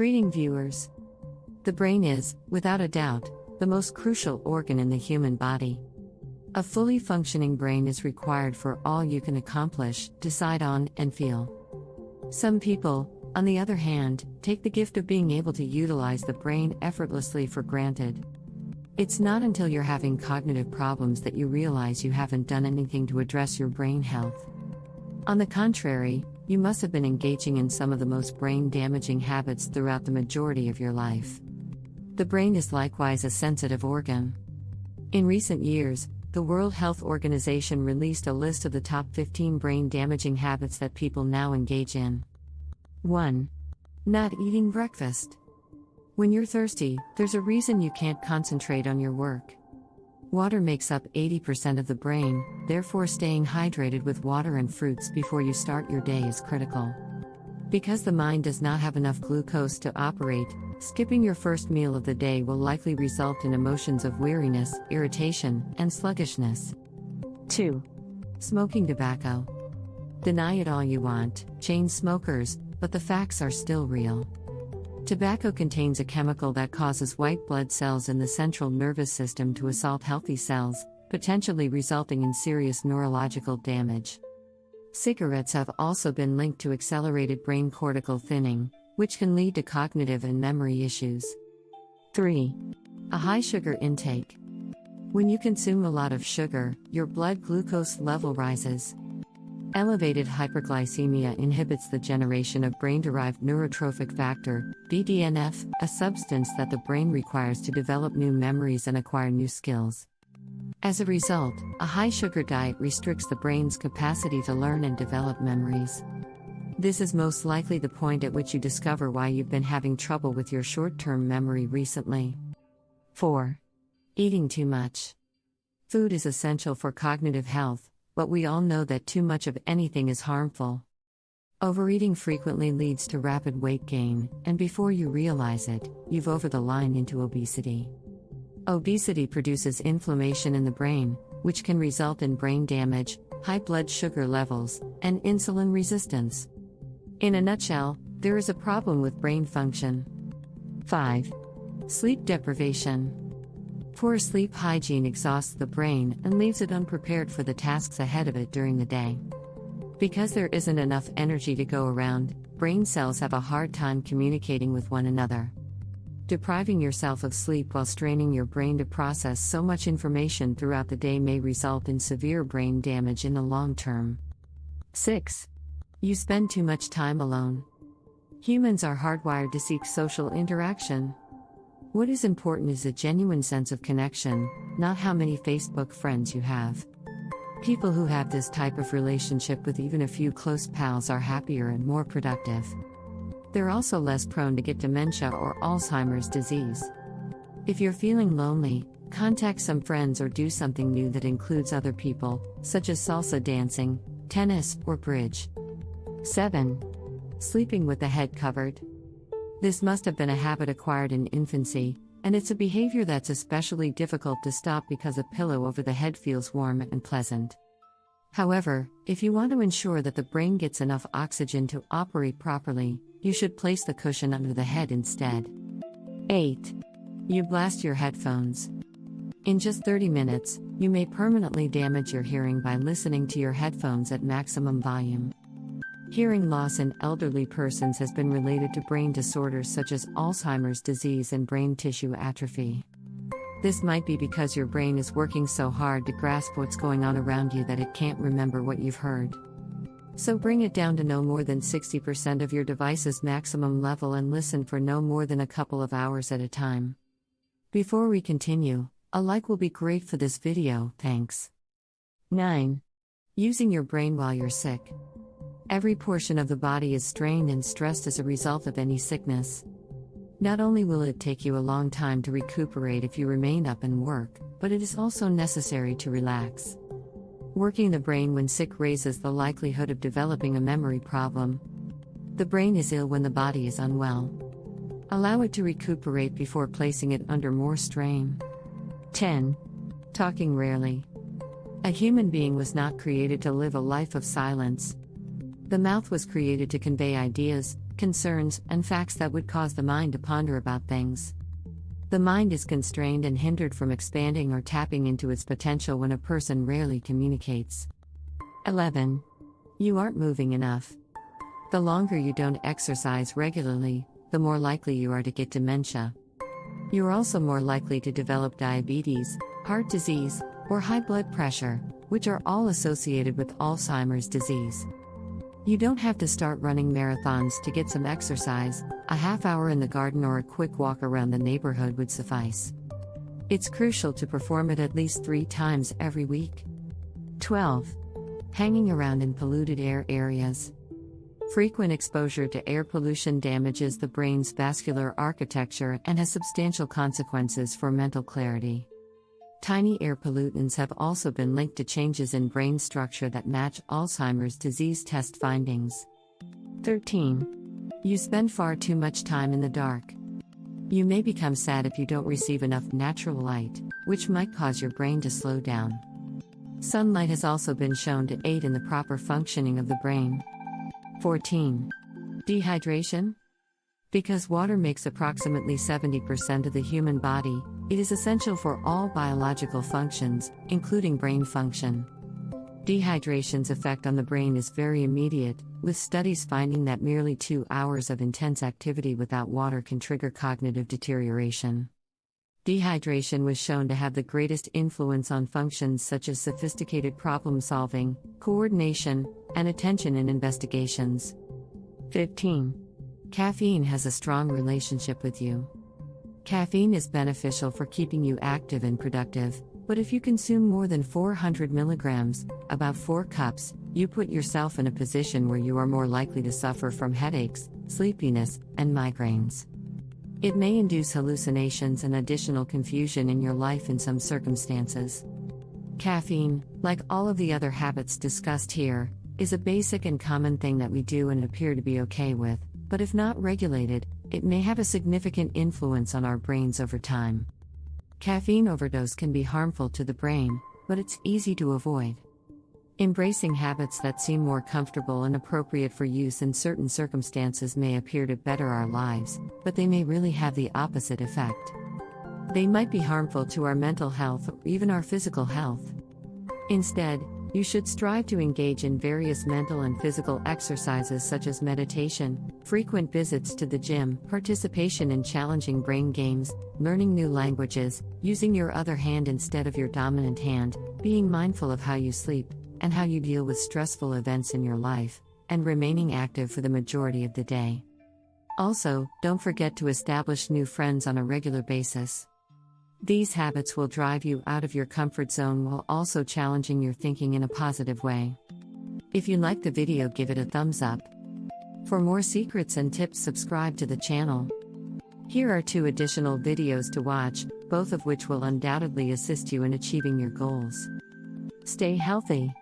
Greeting viewers. The brain is, without a doubt, the most crucial organ in the human body. A fully functioning brain is required for all you can accomplish, decide on, and feel. Some people, on the other hand, take the gift of being able to utilize the brain effortlessly for granted. It's not until you're having cognitive problems that you realize you haven't done anything to address your brain health. On the contrary, you must have been engaging in some of the most brain-damaging habits throughout the majority of your life. The brain is likewise a sensitive organ. In recent years, the World Health Organization released a list of the top 15 brain-damaging habits that people now engage in. 1. Not eating breakfast. When you're thirsty, there's a reason you can't concentrate on your work. Water makes up 80% of the brain, therefore staying hydrated with water and fruits before you start your day is critical. Because the mind does not have enough glucose to operate, skipping your first meal of the day will likely result in emotions of weariness, irritation, and sluggishness. 2. Smoking tobacco. Deny it all you want, chain smokers, but the facts are still real. Tobacco contains a chemical that causes white blood cells in the central nervous system to assault healthy cells, potentially resulting in serious neurological damage. Cigarettes have also been linked to accelerated brain cortical thinning, which can lead to cognitive and memory issues. 3. A high sugar intake. When you consume a lot of sugar, your blood glucose level rises. Elevated hyperglycemia inhibits the generation of brain-derived neurotrophic factor, BDNF, a substance that the brain requires to develop new memories and acquire new skills. As a result, a high-sugar diet restricts the brain's capacity to learn and develop memories. This is most likely the point at which you discover why you've been having trouble with your short-term memory recently. 4. Eating too much. Food is essential for cognitive health, but we all know that too much of anything is harmful. Overeating frequently leads to rapid weight gain, and before you realize it, you've over the line into obesity. Obesity produces inflammation in the brain, which can result in brain damage, high blood sugar levels, and insulin resistance. In a nutshell, there is a problem with brain function. 5. Sleep deprivation. Poor sleep hygiene exhausts the brain and leaves it unprepared for the tasks ahead of it during the day. Because there isn't enough energy to go around, brain cells have a hard time communicating with one another. Depriving yourself of sleep while straining your brain to process so much information throughout the day may result in severe brain damage in the long term. 6. You spend too much time alone. Humans are hardwired to seek social interaction. What is important is a genuine sense of connection, not how many Facebook friends you have. People who have this type of relationship with even a few close pals are happier and more productive. They're also less prone to get dementia or Alzheimer's disease. If you're feeling lonely, contact some friends or do something new that includes other people, such as salsa dancing, tennis, or bridge. 7. Sleeping with the head covered. This must have been a habit acquired in infancy, and it's a behavior that's especially difficult to stop because a pillow over the head feels warm and pleasant. However, if you want to ensure that the brain gets enough oxygen to operate properly, you should place the cushion under the head instead. 8. You blast your headphones. In just 30 minutes, you may permanently damage your hearing by listening to your headphones at maximum volume. Hearing loss in elderly persons has been related to brain disorders such as Alzheimer's disease and brain tissue atrophy. This might be because your brain is working so hard to grasp what's going on around you that it can't remember what you've heard. So bring it down to no more than 60% of your device's maximum level and listen for no more than a couple of hours at a time. Before we continue, a like will be great for this video, thanks. 9. Using your brain while you're sick. Every portion of the body is strained and stressed as a result of any sickness. Not only will it take you a long time to recuperate if you remain up and work, but it is also necessary to relax. Working the brain when sick raises the likelihood of developing a memory problem. The brain is ill when the body is unwell. Allow it to recuperate before placing it under more strain. 10. Talking rarely. A human being was not created to live a life of silence. The mouth was created to convey ideas, concerns, and facts that would cause the mind to ponder about things. The mind is constrained and hindered from expanding or tapping into its potential when a person rarely communicates. 11. You aren't moving enough. The longer you don't exercise regularly, the more likely you are to get dementia. You're also more likely to develop diabetes, heart disease, or high blood pressure, which are all associated with Alzheimer's disease. You don't have to start running marathons to get some exercise. A half hour in the garden or a quick walk around the neighborhood would suffice. It's crucial to perform it at least 3 times every week. 12. Hanging around in polluted air areas. Frequent exposure to air pollution damages the brain's vascular architecture and has substantial consequences for mental clarity. Tiny air pollutants have also been linked to changes in brain structure that match Alzheimer's disease test findings. 13. You spend far too much time in the dark. You may become sad if you don't receive enough natural light, which might cause your brain to slow down. Sunlight has also been shown to aid in the proper functioning of the brain. 14. Dehydration? Because water makes approximately 70% of the human body, it is essential for all biological functions, including brain function. Dehydration's effect on the brain is very immediate, with studies finding that merely 2 hours of intense activity without water can trigger cognitive deterioration. Dehydration was shown to have the greatest influence on functions such as sophisticated problem solving, coordination, and attention in investigations. 15. Caffeine has a strong relationship with you. Caffeine is beneficial for keeping you active and productive, but if you consume more than 400 milligrams, about 4 cups, you put yourself in a position where you are more likely to suffer from headaches, sleepiness, and migraines. It may induce hallucinations and additional confusion in your life in some circumstances. Caffeine, like all of the other habits discussed here, is a basic and common thing that we do and appear to be okay with, but if not regulated, it may have a significant influence on our brains over time. Caffeine overdose can be harmful to the brain, but it's easy to avoid. Embracing habits that seem more comfortable and appropriate for use in certain circumstances may appear to better our lives, but they may really have the opposite effect. They might be harmful to our mental health or even our physical health. Instead, you should strive to engage in various mental and physical exercises such as meditation, frequent visits to the gym, participation in challenging brain games, learning new languages, using your other hand instead of your dominant hand, being mindful of how you sleep, and how you deal with stressful events in your life, and remaining active for the majority of the day. Also, don't forget to establish new friends on a regular basis. These habits will drive you out of your comfort zone while also challenging your thinking in a positive way. If you liked the video, give it a thumbs up. For more secrets and tips, subscribe to the channel. Here are 2 additional videos to watch, both of which will undoubtedly assist you in achieving your goals. Stay healthy.